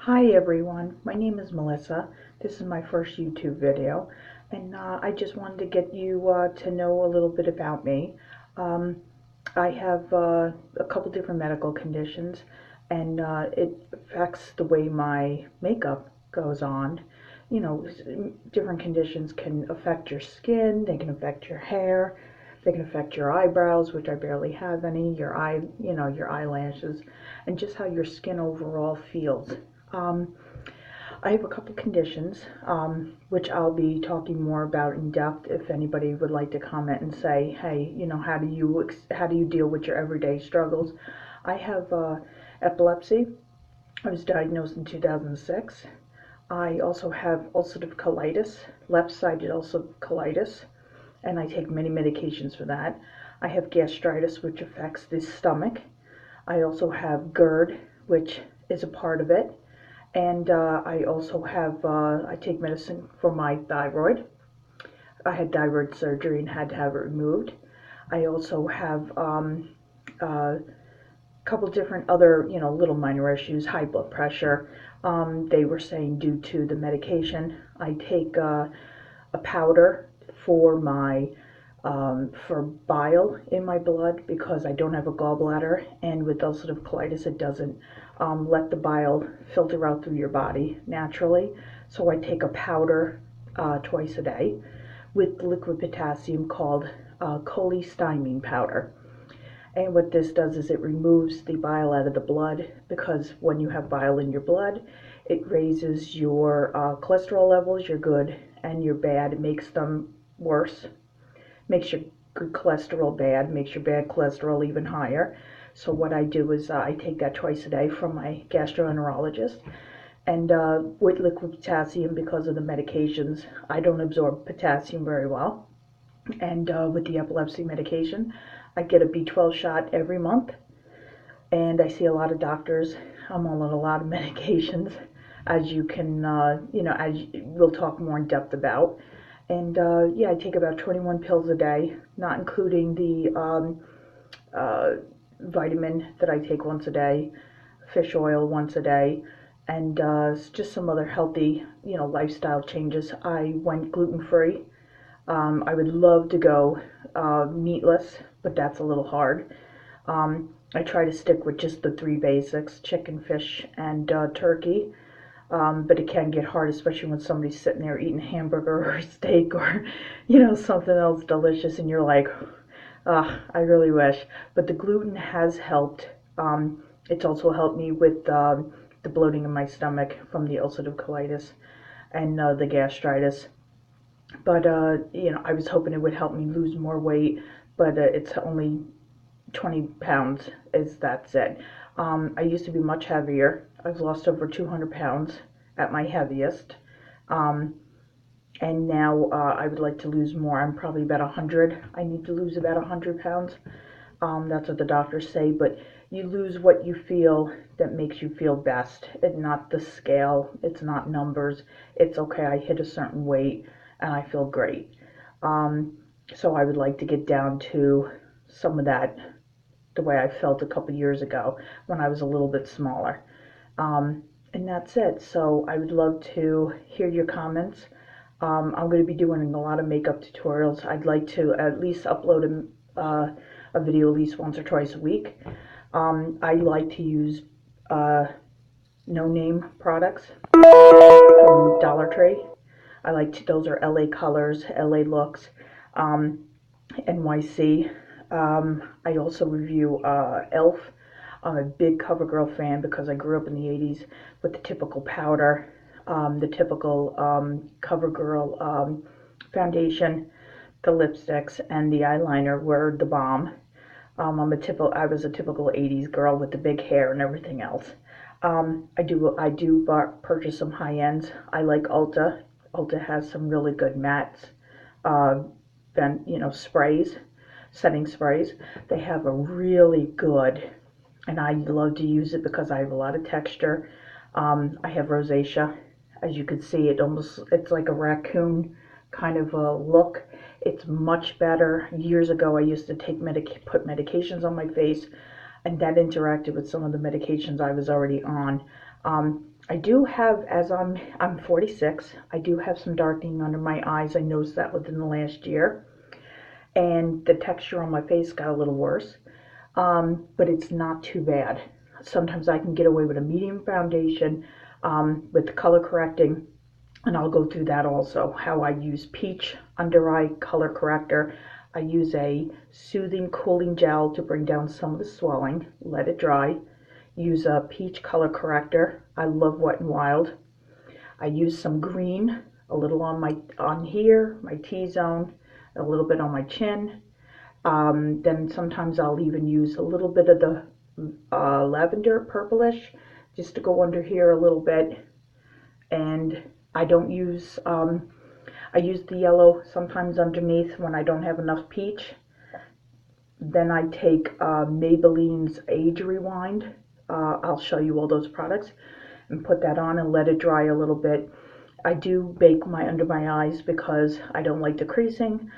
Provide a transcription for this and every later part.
Hi everyone, my name is Melissa. This is my first YouTube video, and I just wanted to get you to know a little bit about me. Um, I have a couple different medical conditions, and it affects the way my makeup goes on. You know, different conditions can affect your skin, they can affect your hair, they can affect your eyebrows, which I barely have any, your eyelashes, and just how your skin overall feels. Um, I have a couple conditions, which I'll be talking more about in depth if anybody would like to comment and say, hey, how do you deal with your everyday struggles? I have epilepsy. I was diagnosed in 2006. I also have ulcerative colitis, left-sided ulcerative colitis, and I take many medications for that. I have gastritis, which affects the stomach. I also have GERD, which is a part of it. And I also have, I take medicine for my thyroid. I had thyroid surgery and had to have it removed. I also have a couple different other, little minor issues, high blood pressure. They were saying due to the medication. I take a powder for my for bile in my blood because I don't have a gallbladder, and with ulcerative colitis, it doesn't let the bile filter out through your body naturally. So I take a powder twice a day with liquid potassium called cholestyramine powder. And what this does is it removes the bile out of the blood, because when you have bile in your blood, it raises your cholesterol levels, your good and your bad. It makes them worse, makes your good cholesterol bad, makes your bad cholesterol even higher. So what I do is I take that twice a day from my gastroenterologist. And with liquid potassium, because of the medications, I don't absorb potassium very well. And with the epilepsy medication, I get a B12 shot every month. And I see a lot of doctors. I'm on a lot of medications, as you can, as we'll talk more in depth about. And yeah, I take about 21 pills a day, not including the uh, vitamin that I take once a day, fish oil once a day, and just some other healthy, lifestyle changes. I went gluten free. I would love to go meatless, but that's a little hard. I try to stick with just the three basics: chicken, fish, and turkey. But it can get hard, especially when somebody's sitting there eating a hamburger or a steak or, something else delicious, and you're like, I really wish. But the gluten has helped. It's also helped me with the bloating in my stomach from the ulcerative colitis and the gastritis. But, I was hoping it would help me lose more weight, but it's only 20 pounds, that's it. I used to be much heavier. I've lost over 200 pounds at my heaviest. Um, and now I would like to lose more. I'm probably about 100. I need to lose about 100 pounds. That's what the doctors say, but you lose what you feel that makes you feel best. It's not the scale, it's not numbers. It's okay, I hit a certain weight and I feel great. Um, so I would like to get down to some of that, the way I felt a couple years ago when I was a little bit smaller. Um, and that's it. So I would love to hear your comments. I'm going to be doing a lot of makeup tutorials. I'd like to at least upload a video at least once or twice a week. I like to use no-name products from Dollar Tree. Those are LA Colors, LA Looks, NYC. I also review ELF. I'm a big CoverGirl fan because I grew up in the 80s with the typical powder, the typical CoverGirl foundation, the lipsticks, and the eyeliner were the bomb. I was a typical 80s girl with the big hair and everything else. I do purchase some high ends. I like Ulta. Ulta has some really good mattes, uh, sprays, setting sprays. They have a really good, and I love to use it because I have a lot of texture. I have rosacea. As you can see, it's like a raccoon kind of a look. It's much better. Years ago, I used to put medications on my face, and that interacted with some of the medications I was already on. I do have, as I'm 46, I do have some darkening under my eyes. I noticed that within the last year. And the texture on my face got a little worse. But it's not too bad. Sometimes I can get away with a medium foundation with color correcting, and I'll go through that also. How I use Peach Under Eye Color Corrector. I use a soothing cooling gel to bring down some of the swelling, let it dry. Use a Peach Color Corrector. I love Wet n Wild. I use some green, a little on here, my T-zone, a little bit on my chin. Then sometimes I'll even use a little bit of the lavender purplish just to go under here a little bit. And I don't use, I use the yellow sometimes underneath when I don't have enough peach. Then I take Maybelline's Age Rewind. I'll show you all those products and put that on and let it dry a little bit. I do bake under my eyes because I don't like the creasing.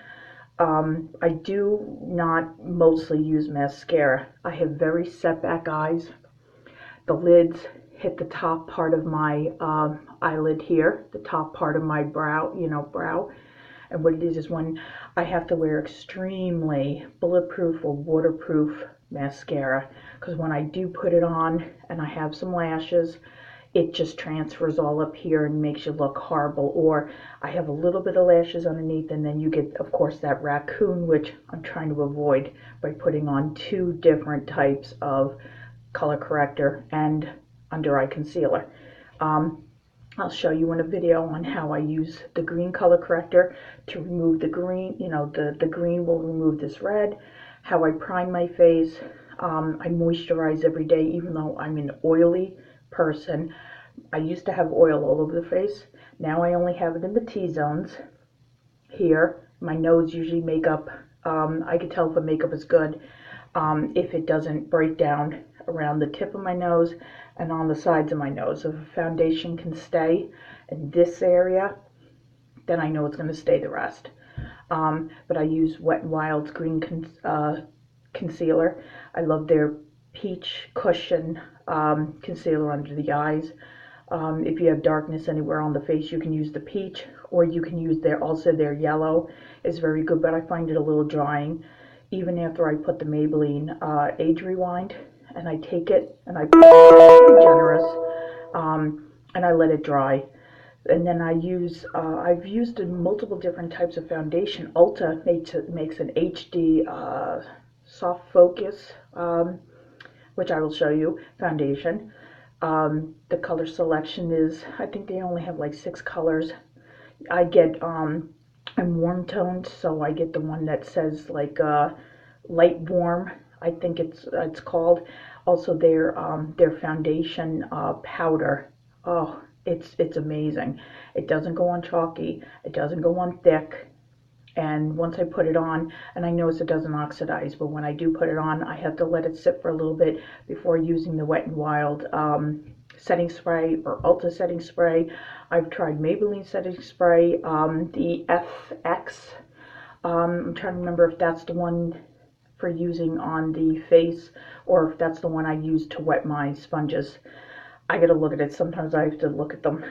I do not mostly use mascara. I have very set back eyes. The lids hit the top part of my eyelid here, the top part of my brow, brow. And what it is when I have to wear extremely bulletproof or waterproof mascara, because when I do put it on and I have some lashes, it just transfers all up here and makes you look horrible. Or I have a little bit of lashes underneath, and then you get, of course, that raccoon, which I'm trying to avoid by putting on 2 different types of color corrector and under eye concealer. I'll show you in a video on how I use the green color corrector to remove the green. The green will remove this red. How I prime my face. I moisturize every day, even though I'm an oily person. I used to have oil all over the face. Now I only have it in the T-zones here. My nose usually makeup. I can tell if the makeup is good if it doesn't break down around the tip of my nose and on the sides of my nose. If a foundation can stay in this area, then I know it's going to stay the rest. But I use Wet n Wild's green concealer. I love their peach cushion concealer under the eyes. If you have darkness anywhere on the face, you can use the peach, or you can use their yellow. It's very good, but I find it a little drying. Even after I put the Maybelline Age Rewind, and I take it and I put it pretty generous, and I let it dry. And then I've used multiple different types of foundation. Ulta makes an HD soft focus, which I will show you, foundation. The color selection is, I think they only have like 6 colors. I get, I'm warm toned, so I get the one that says like light warm, I think it's called. Also their foundation powder. Oh, it's amazing. It doesn't go on chalky. It doesn't go on thick. And once I put it on, and I notice it doesn't oxidize, but when I do put it on, I have to let it sit for a little bit before using the Wet n Wild setting spray or Ulta setting spray. I've tried Maybelline setting spray, the FX. I'm trying to remember if that's the one for using on the face or if that's the one I use to wet my sponges. I gotta look at it. Sometimes I have to look at them.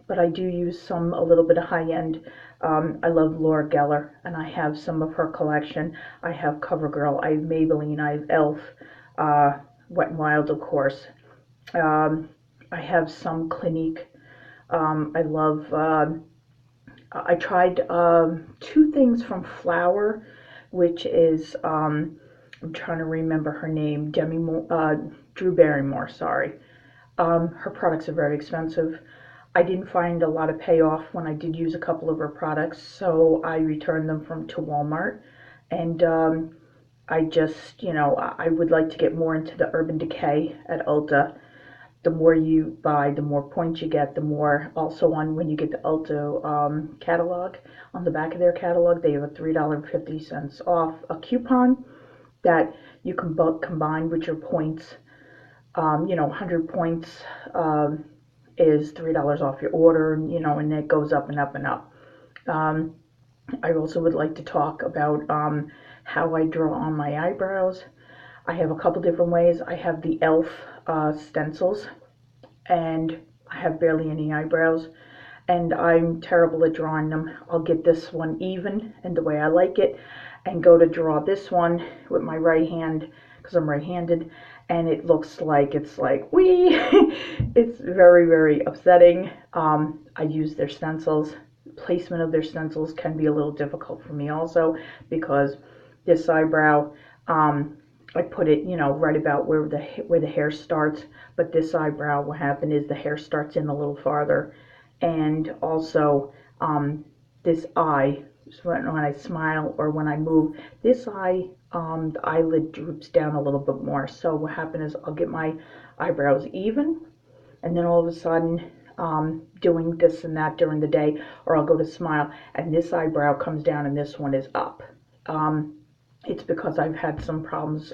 But I do use a little bit of high-end. I love Laura Geller, and I have some of her collection. I have CoverGirl, I have Maybelline, I have e.l.f., Wet n Wild, of course. I have some Clinique. I love, I tried 2 things from Flower, which is, I'm trying to remember her name, Drew Barrymore, sorry. Her products are very expensive. I didn't find a lot of payoff when I did use a couple of her products, so I returned them to Walmart. And I just, I would like to get more into the Urban Decay at Ulta. The more you buy, the more points you get, the more also when you get the Ulta catalog, on the back of their catalog, they have a $3.50 off a coupon that you can combine with your points. 100 points is $3 off your order, and it goes up and up and up. I also would like to talk about how I draw on my eyebrows. I have a couple different ways. I have the e.l.f. Stencils, and I have barely any eyebrows, and I'm terrible at drawing them. I'll get this one even and the way I like it, and go to draw this one with my right hand because I'm right-handed, and it looks like it's like wee. It's very, very upsetting. I use their stencils. Placement of their stencils can be a little difficult for me also, because this eyebrow, I put it, you know, right about where the hair starts, but this eyebrow, what happened is the hair starts in a little farther, and also this eye, so when I smile or when I move, this eye, the eyelid droops down a little bit more. So what happened is I'll get my eyebrows even, and then all of a sudden, doing this and that during the day, or I'll go to smile and this eyebrow comes down and this one is up. It's because I've had some problems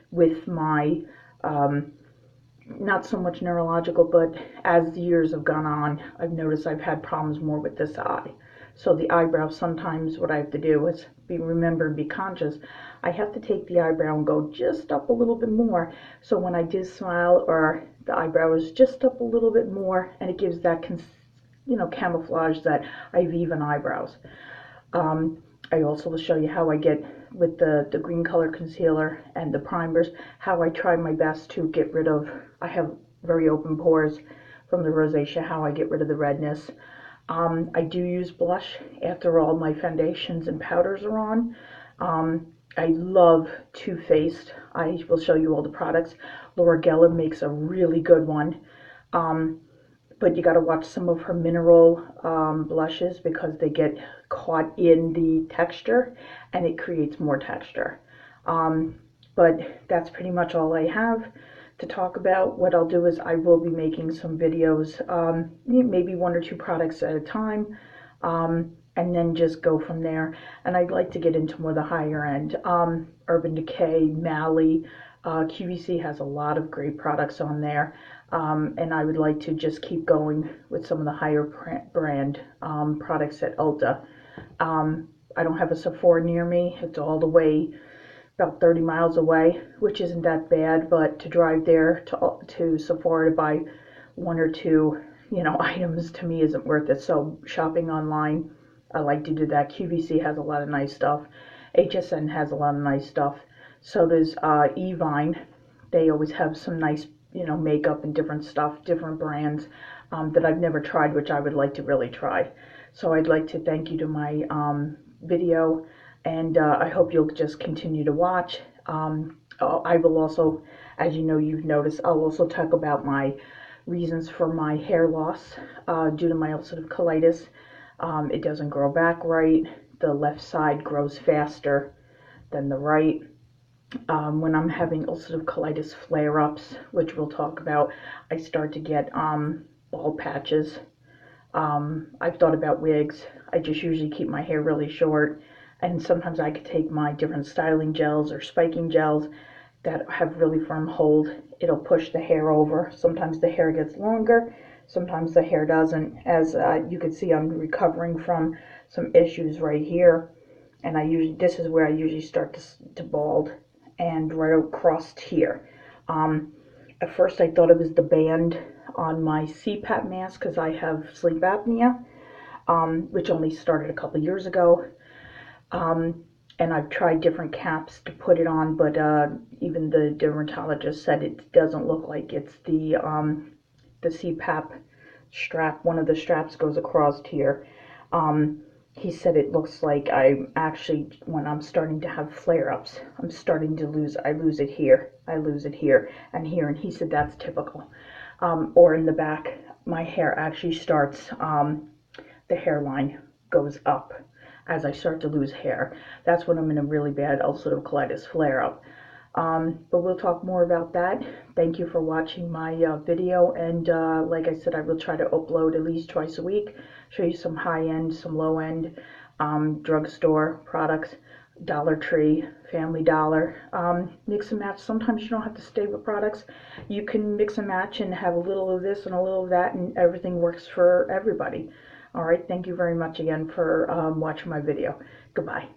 with my, not so much neurological, but as the years have gone on, I've noticed I've had problems more with this eye. So the eyebrow, sometimes what I have to do is remember and be conscious. I have to take the eyebrow and go just up a little bit more. So when I do smile, or the eyebrow is just up a little bit more, and it gives that, you know, camouflage that I have even eyebrows. I also will show you how I get with the green color concealer and the primers, how I try my best to get rid of, I have very open pores from the rosacea, how I get rid of the redness. I do use blush after all my foundations and powders are on. I love Too Faced. I will show you all the products. Laura Geller makes a really good one. But you got to watch some of her mineral blushes, because they get caught in the texture and it creates more texture. But that's pretty much all I have to talk about. What I'll do is I will be making some videos, maybe 1 or 2 products at a time, and then just go from there. And I'd like to get into more of the higher end, Urban Decay, Mally, QVC has a lot of great products on there, and I would like to just keep going with some of the higher brand products at Ulta. I don't have a Sephora near me. It's all the way about 30 miles away, which isn't that bad, but to drive there to Sephora to buy 1 or 2, you know, items, to me isn't worth it. So shopping online, I like to do that. QVC has a lot of nice stuff. HSN has a lot of nice stuff. So does Evine. They always have some nice, you know, makeup and different stuff, different brands that I've never tried, which I would like to really try. So I'd like to thank you to my video, and I hope you'll just continue to watch. I will also, as you know, you've noticed, I'll also talk about my reasons for my hair loss due to my ulcerative colitis. It doesn't grow back right. The left side grows faster than the right. When I'm having ulcerative colitis flare-ups, which we'll talk about, I start to get bald patches. I've thought about wigs. I just usually keep my hair really short, and sometimes I could take my different styling gels or spiking gels that have really firm hold. It'll push the hair over. Sometimes the hair gets longer, sometimes the hair doesn't. As you can see, I'm recovering from some issues right here, and this is where I usually start to bald, and right across here. At first I thought it was the band on my CPAP mask, because I have sleep apnea, which only started a couple years ago. And I've tried different caps to put it on, but even the dermatologist said it doesn't look like it's the CPAP strap. One of the straps goes across here. He said it looks like when I'm starting to have flare-ups, I lose it here, and here, and he said that's typical. Or in the back, my hair actually starts, the hairline goes up as I start to lose hair. That's when I'm in a really bad ulcerative colitis flare-up. But we'll talk more about that. Thank you for watching my video, and like I said, I will try to upload at least twice a week, show you some high-end, some low-end drugstore products, Dollar Tree, Family Dollar. Mix and match. Sometimes you don't have to stay with products. You can mix and match and have a little of this and a little of that, and everything works for everybody. All right, thank you very much again for watching my video. Goodbye.